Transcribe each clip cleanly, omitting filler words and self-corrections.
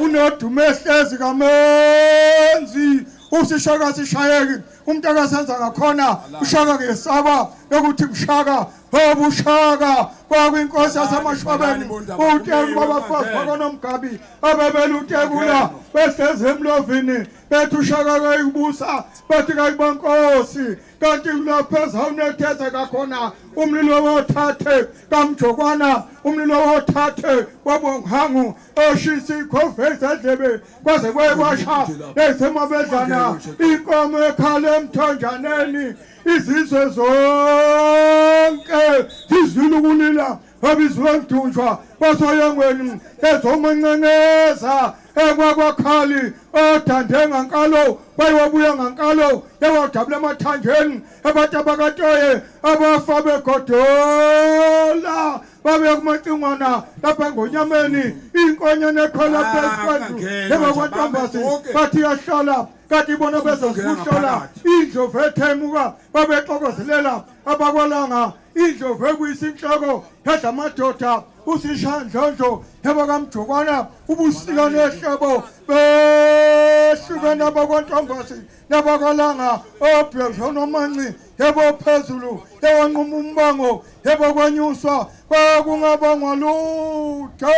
Unodumehlezi kamenzi usishaka sishayeke umuntu akasenza ngakhona ushaka ke saba ukuthi ushaka obushaka kwakwinkosi yasemashwabeni uTheko kwabafazi bakonomgabi abebela uThekula behleze emlovini bethi ushaka kayibusa bethi kayibankosi kanti kulopheza unethethe kakhona umlilo wothathe kamjokwana umlilo wothathe wabonghangu oshisa ikhofesi edlebe kwaze kwasha esemabedlana inkomo ekhala emthonjaneni izizwe zonke zizwile ukulila abizwe mthunjwa basoyengweni ezomanceneza ekwakwakhali odande ngankalo bayiwabuya ngankalo yawadabula emathanjeni abantu abakatoye abafa begodola babe kumacingwana lapha ngonyameni inkonyane ekhola phezu ebakwantombasi bathi yahlala kanti bona bezosihlola indlovu ethemuka babexokozelela abakwalanga indlovu ekuyisinhloko yadla amadoda usishandlondlo yabakamjokwana ubusika nehlebo behlukene abakwantombasi nabakwalanga obhekho nomanci yebo phezulu yawanquma umbango yebo kwanyuswa kwakungabangwa lutho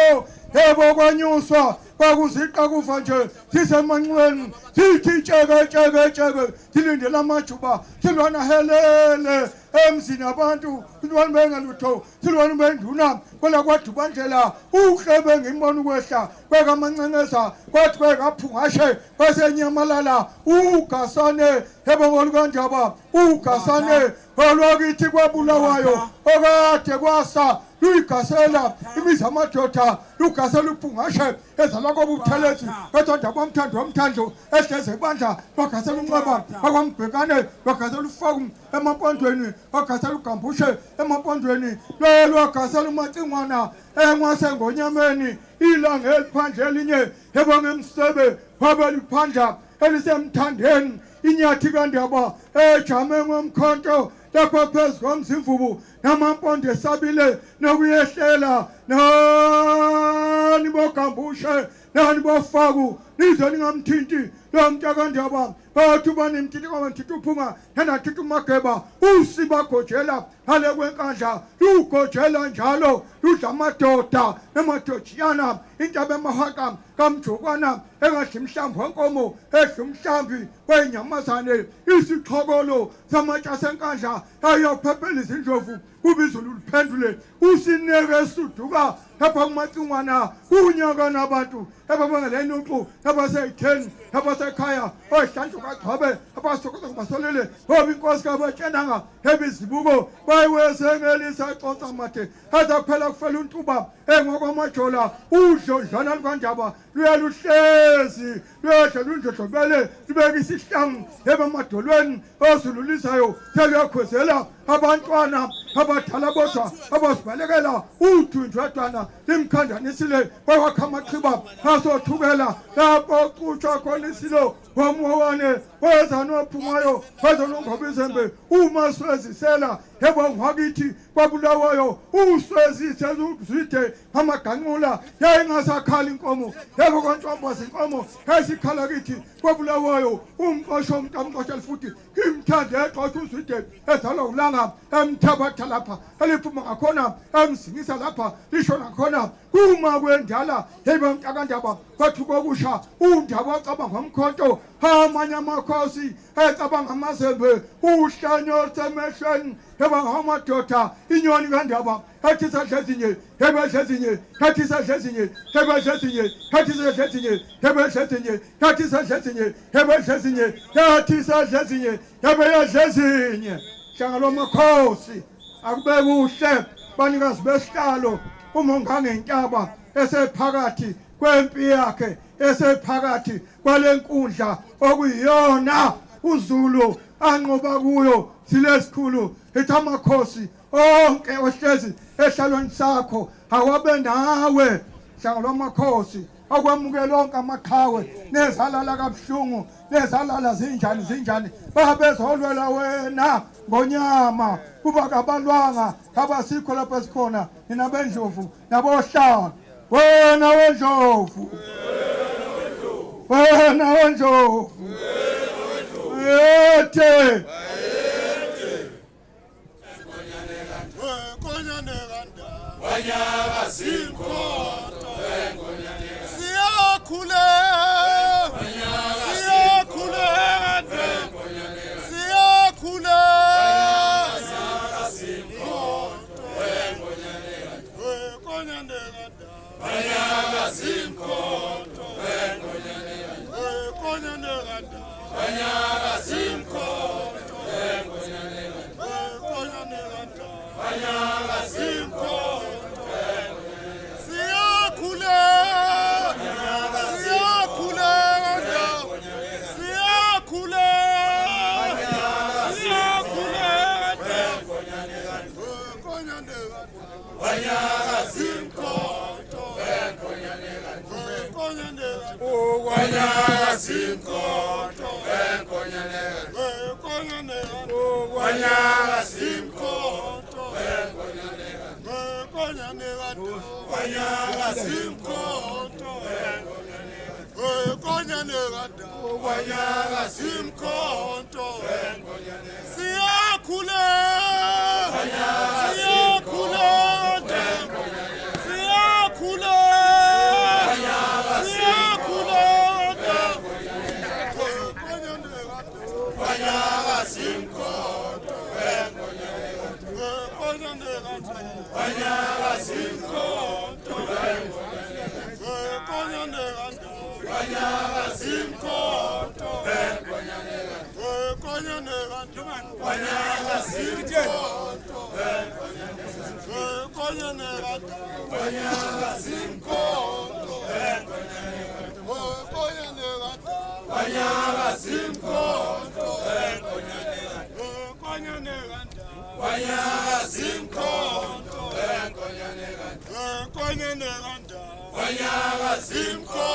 yebo kwanyuswa kwakuziqa kufa nje sisemanqweni sithi tsheke silindele amajuba silwana helele emzini abantu silwana bengalutho silwana benduna kwela kwadubandlela uhlebe ngimbona ukwehla kwekamanceneza kwathi kwekaphungashe kwasenyamalala ugasane yebo ngolukandaba ugasane olwakithi kwabulawayo okade kwasa luyigasela imizi amadoda lugasela uphungashe ezalwa kobuthelezi ethonda kwamthando womthandlo ehleze ibandla bagasela unqaba bakwambhekane bagasela ufaku emampondweni bagasela ugambushe emampondweni lelo bagasela umacingwana engwasengonyameni ilanga eliphandle elinye yebo ngemsebe wabeliphandla elisemthandeni inyathi kandaba ejame ngomkhonto lapha phezu komzimvubu namampondo esabile nokuyehlela nani bogambushe nani bofaku nize ningamthinti lo mntakandaba bathu banemtiti kwamantiti uphunga nanantiti umageba usibagojela hale kwenkandla lugojela njalo ludla amadoda emadojiyana intaba emahaka kamjokwana engadli mhlambi wenkomo edla umhlambi wenyamazane isixhokolo samatsha senkandla ayophephela izindlovu ubizulu luphendule usineke esuduka lapha kumacingwana kunyaka nabantu ababangelenuthu abaseyitheni abasekhaya oyihlanju kagcobe abasokoza kubasolele ngoba inkosi kabatshenanga ebizibuko bayiwesengelisa consa made azaphela kufela untuba engokwamajola udlodlwana lukandaba luyaluhlezi luyadla lundlodlobele lubeka isihlangu ebamadolweni ozululisayo seluyakhwezela abantwana abadala bodwa abazibalekela udundwadwana limkhandanisile kwakha amachiba asothukela lapho kucutshwa khona isilo wamwawane weza nophumayo weza nongobizembe umaswezisela yebo ngakithi kwabulawayo uswezise uzide amaganqula yayingasakhali inkomo yebo kwantombazi inkomo esikhala kithi kwabulawayo umqosho umntamqosho futhi kimthande exoxa uzide ezalwa ulanga emthabatha lapha eliphuma ngakhona emsingisa lapha lisho nakhona uma kwendala yebo mntakandaba kwathuka okusha undaba wacabanga ngomkhonto amanye amakhosi ecabanga amazembe uhlanyo semehlweni yebo ngamadoda inyoni kandaba hathi sadlezinye yebo sadlezinye hathi sadlezinye yebo sadlezinye hathi sadlezinye yebo sadlezinye hathi sadlezinye yebo sadlezinye hathi sadlezinye yebo yadlezinye hlangalo makhosi akube kuhle banikazi besihlalo umongange intaba esephakathi kwempi yakhe esephakathi kwalenkundla okuyiyona uZulu anqoba kuyo silesikhulu ethi amakhosi onke ohlezi ehlalweni sakho awabe nawe hlangalo amakhosi akwamukela onke amaqhawe nezalala kabuhlungu nezalala zinjani babezolwela wena ngonyama kuba kabalwanga abasikho lapha sikhona nina bendlovu nabohlanga wena wendlovu wena wendlovu yethe wanyaka sinkoto siyakhule siyakhule siyakhule wanyaka sinkoto wanyaka sinkoto wanyaka sinkoto siyakhule siyakhule siyakhule siyakhule wanyaka sinkoto wanyaka sinkoto wanyaka sinkoto wanyaka simkoto wanyaka simkoto siyakhule siyakhule siyakhule siyakhule wanyaka simkoto wanyaka simkoto wanyaka simkoto wanyaka simkoto wanyaka simkoto wanyaka simkoto wanyaka simkoto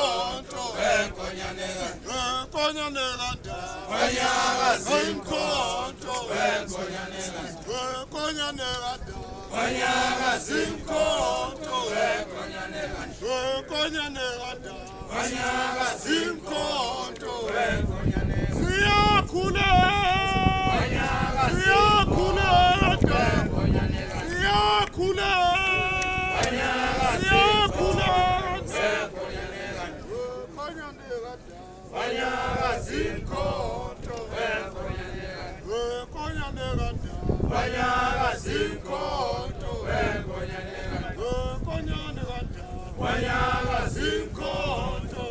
wanyaka simkoto wanyaka simkoto wanyaka simkoto wanyaka simkoto Wanyaka zinkonto Konyanekanda Wanyaka zinkonto Konyanekanda Wanyaka zinkonto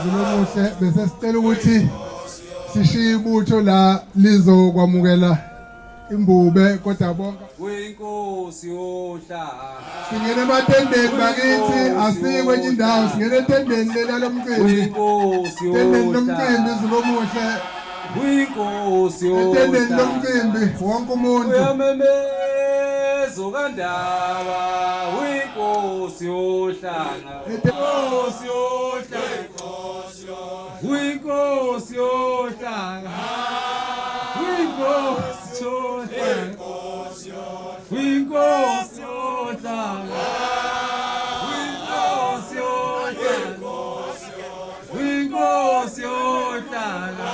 Zilomuhle bese sicela ukuthi sishiye ibutho la lizokwamukela imbube kodwa bonke Wenkosi yohla singene ematendeni bakithi asiyi kwenye indawo singene etendeni lela lomcimbi Wenkosi etendeni yohla lomcimbi Zilomuhle Wenkosi etendeni yohla lomcimbi wonke umuntu Uyamemezo kandaba Wenkosi yohla Wenkosi yohla Wenkosi yohla Wenkosi yohla Winkosi yohlanga Winkosi yohlanga Winkosi yohlanga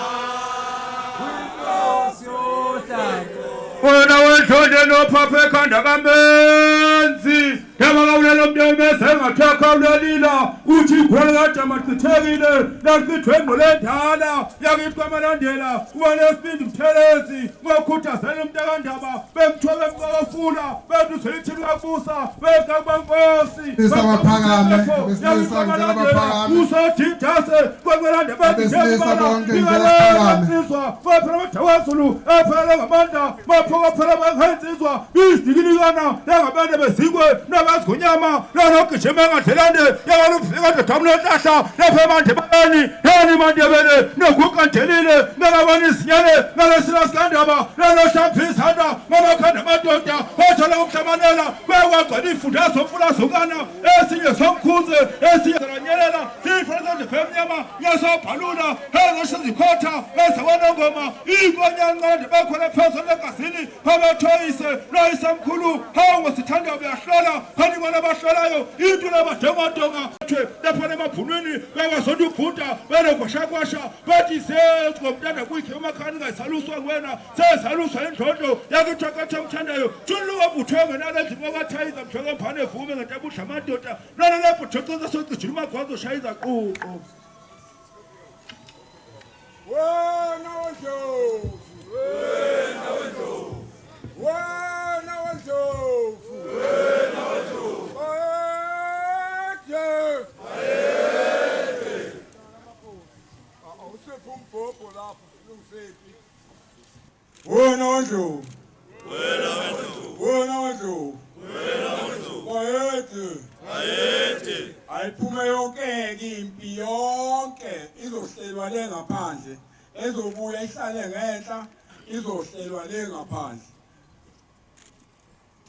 Winkosi yohlanga Wena wendlonje nophapha ekhanda kamenzi Yabakawulela umntemeze engathekha ulelila uthi ikhwela kade amachithekile lachithwe ngolendala yakithi kwamalandela ubone esibindi mthelezi ngokhuthazela umntakandaba bemthobe emqokofula bentu selithini kabusa bekabankosi usodidase kwamalande bentsizwa baphela amadawazulu ephela ngamandla baphokophela bakhensizwa isidikilikana langabantu bezikwe Gonyama, no Kichimanga Telande, Yagalufika the Tamla Tasha, Nefamante Bani, Nani Mandevele, no Cook and Telile, Nagawanis Yale, Nalasilas Gandaba, Nano Shampis Handa, Mamaka Madota, Hotel Tamanela, where was the Fudas of Fulasugana, Essia Som Kuze, Essia Ranela, see President Femiama, Yasa Paluna, Hellas Kota, Esawana Goma, Igonyanga, the Bakwana person like Cassini, Hava Choice, Raisam Kulu, how was the Tanda of Yashara? Hanimana bashalayo idula badonga lapha emaphunweni bawazodukhutha bele kwashakwasha bathi sesikomntana kwikhe emakhani ngasaluswa wena sesaluswa endlondo yakuthakatha umthandayo julu wabuthwe nalezi kwakathayiza mthweke mphane vume ngetabudla amadoda nana lapho thokoza socijula magwazo shayiza quqo Wena wendlovu Wena wendlovu Wena wendlovu Wena wendlovu Wena wendlovu Wayethe ayiphume yonke impi yonke izohlelwa le ngaphandle ezobuya ihlale ngenhla izohlelwa le ngaphandle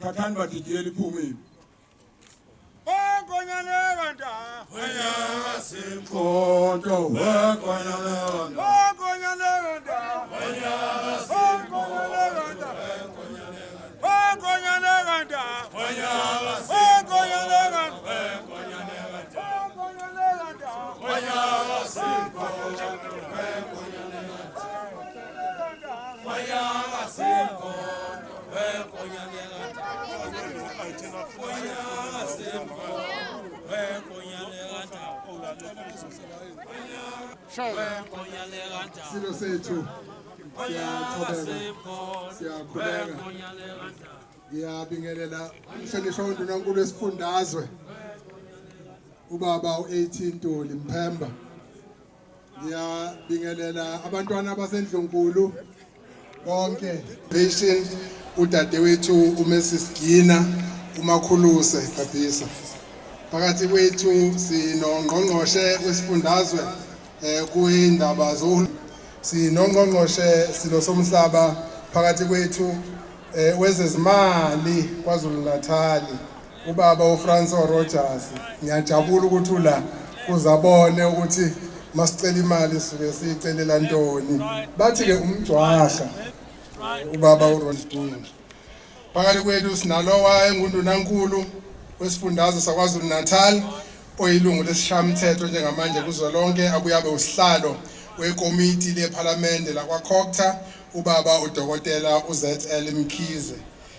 Thathani badidiyela iphumile Ongonyalekanda Wanyaka simkhonto Ongonyalekanda Ongonyalekanda Wanyaka simkhonto Ongonyalekanda Wanyaka Ongonyalekanda Ongonyalekanda Wanyaka Silo sethu siyakhuleka ngiyabingelela umhlonishwa uNdunankulu wesifundazwe ubaba u18 Ntuli Mphemba. Ngiyabingelela abantwana basendlunkulu bonke patient udadewethu uMrs Gina uMakhuluse Kabisa. Phakathi kwethu sinongqongqoshe wesifundazwe kuyindaba sinongqongqoshe sinosomhlaba phakathi kwethu wezezimali kwaZulu Natal ubaba uFrancois Rogers. Ngiyajabula ukuthi la kuzabone ukuthi masicela imali suke sicelela ntoni. Bathi ke umjwahla ubaba uRosbun. Phakathi kwethu sinalowa engundunankulu wesifundazwe sakwaZulu Natal oyilungu lesishamthetho njengamanje kuzolonke akuyabe usihlalo wekomiti leParliament lakwaKhokta ubaba uDokotela uZL Mkhize.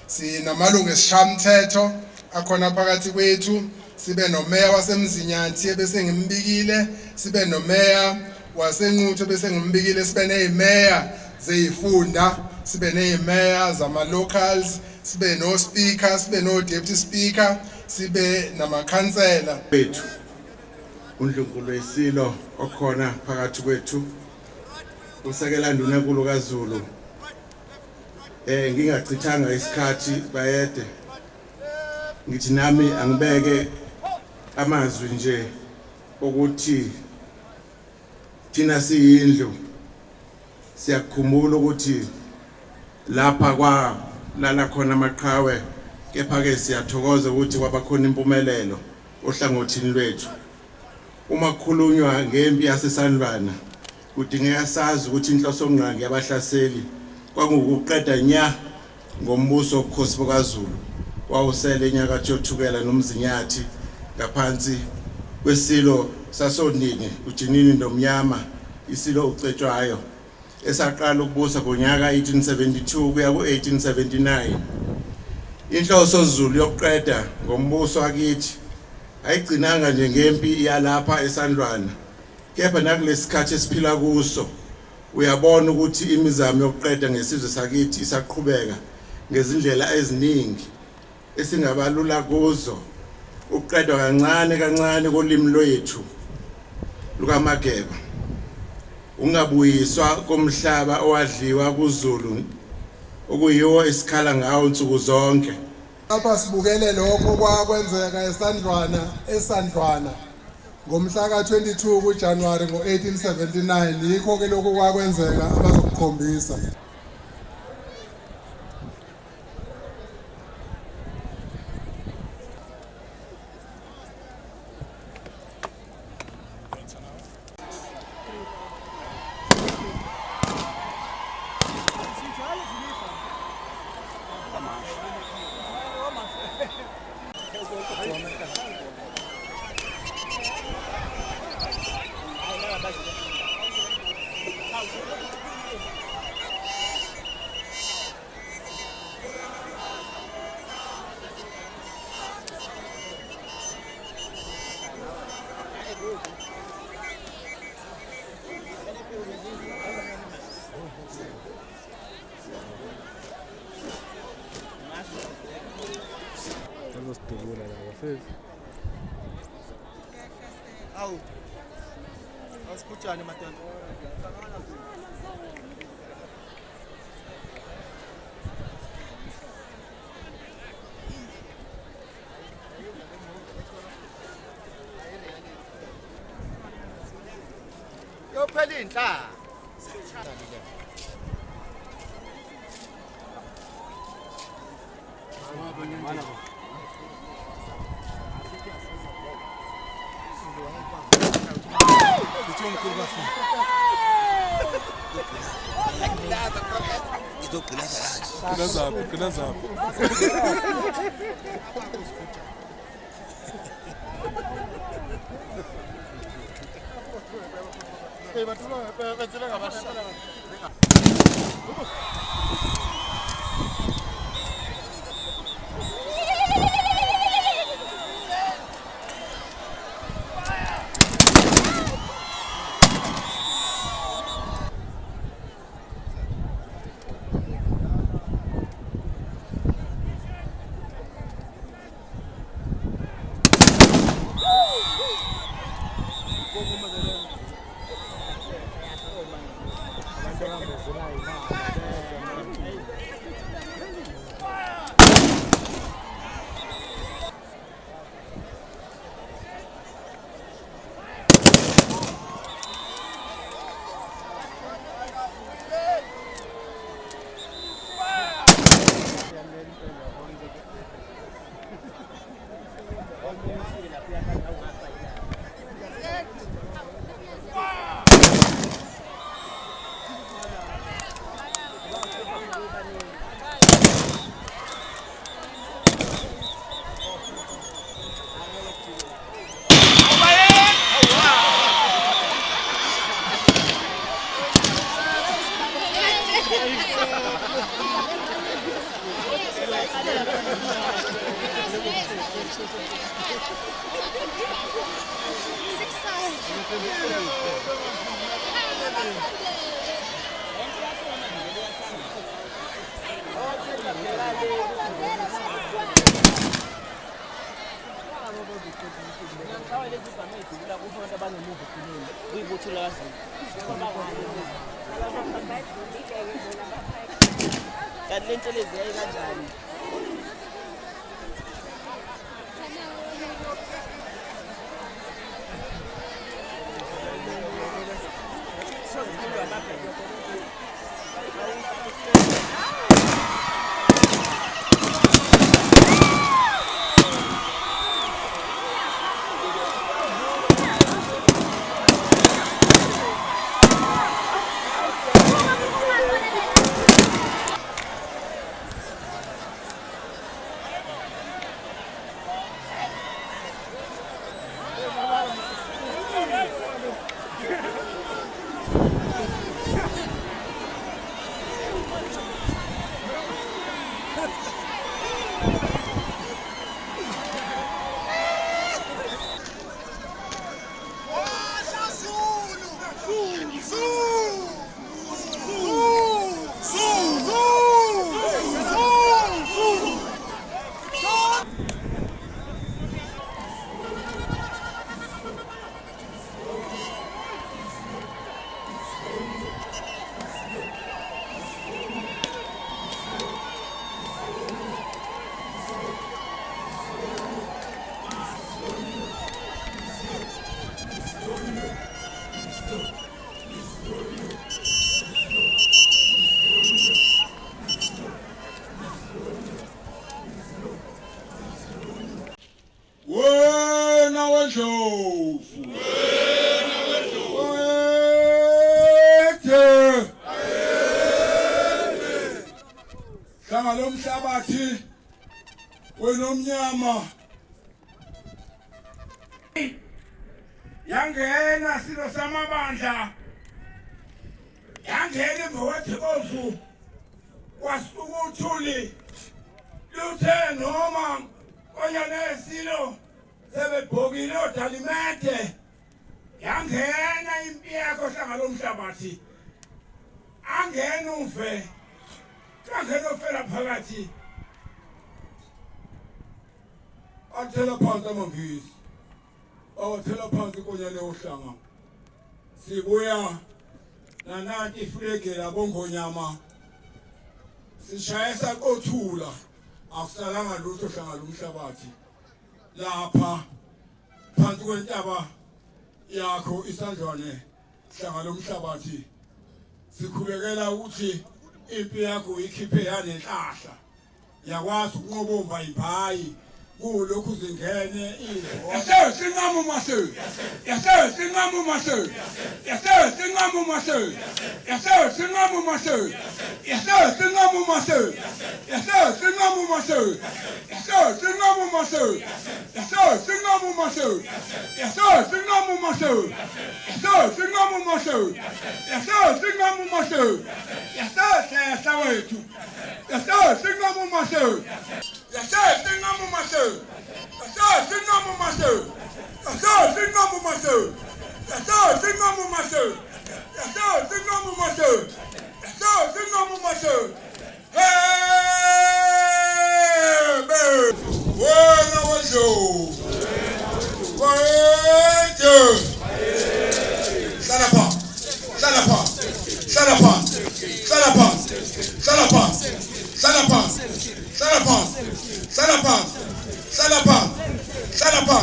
Sinamalungu esishamthetho akhona phakathi kwethu, sibe nomeya waseMzinyathi bese ngimbikile, sibe nomeya waseNquthu bese ngimbikile, sibe nezimeya zeyifunda, sibe nezimeya zama locals, sibe no speaker, sibe no deputy speaker, sibe namakhansela bethu. uNdlunkulu Isilo okhona phakathi kwethu, usekela ndunankulu kaZulu. Ngingachithanga isikhathi bayede, ngithi nami angibeke amazwi nje ukuthi thina siyindlu siyakhumbula ukuthi lapha kwalala khona amaqhawe, kepha ke siyathokoza ukuthi kwabakhona impumelelo ohlangothini lwethu. Uma kukhulunywa ngempi yaseSandlwana kudingeka sazi ukuthi inhloso ngqangi yabahlaseli kwakungukuqeda nya ngombuso wobukhosi bukaZulu wawusele enyakatho yothukela noMzinyathi ngaphansi kwesilo sasonini uJinini Nomnyama, isilo ucetshwayo esaqala ukubusa ngonyaka 1872 kuya ku1879. Inhloso Zulu yokuqeda ngombuso wakithi ayigcinanga nje ngempi yalapha eSandlwana, kepha nakulesikhathi esiphila kuso uyabona ukuthi imizamo yokuqeda ngesizwe sakithi isaqhubeka ngezindlela eziningi esingabalula kuzo. Ukuqedwa kancane kancane kolimi lwethu lukaMageba, ungabuyiswa komhlaba owadliwa kuZulu okuyiwo esikhala ngawo insuku zonke. Lapha sibukele lokho kwakwenzeka eSandlwana ngomhla ka-22 kuJanuwari ngo-1879. Yikho ke lokho kwakwenzeka abazokukhombisa. Awu. Asikhutshane madodana. Yo phela inhla. Lomhlabathi wenomnyama yangena silo samabandla yangena emvakwethikofu kwasuka uthuli luthe noma onyane esilo sebebhokile odalimede yangena impi yakho hlanga lomhlabathi angena uve kangena ofela phakathi athela phansi amangisi awathela phansi inkonyane yohlanga sibuya nananti iflege labongonyama sishaya saqothula akusalanga lutho hlanga lomhlabathi lapha phansi kwentaba yakho isandlwane hlanga lomhlabathi sikhulekela ukuthi impi yakho ikhiphe yanenhlahla yakwazi ukunqobomba imbayi kulokhu zingene izwo yase sinqamu maso yase sinqamu maso yase sinqamu maso yase sinqamu maso yase sinqamu maso yase sinqamu maso yase sinqamu maso yase sinqamu maso yase sinqamu maso yase sinqamu maso yase sinqamu maso yase sawethu yase sinqamu maso yase sinqamu maso yase sinqamu maso yase sinqamu maso yase sinqamu maso yase sinqamu maso yase sinqamu maso hey wena wajho wajho salapa salapa salapa salapa salapa salapa salapa salapa salapa salapa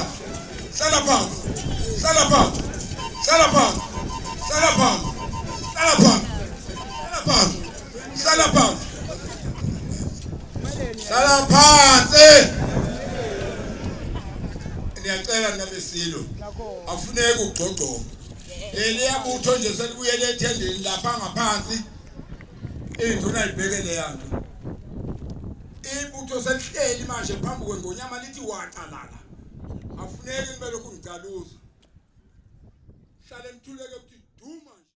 salapa salapa salapa salapa salapa salapa salaphansi ngiyacela nabesilo afuneke ugxogxo eliyabutho nje selibuyele ethendeni lapha ngaphansi induna ibhekele yanto ibutho selihleli manje phambi kwengonyama lithi waqalala afuneke nibe lokhu ngicaluza hlale nithuleke ukuthi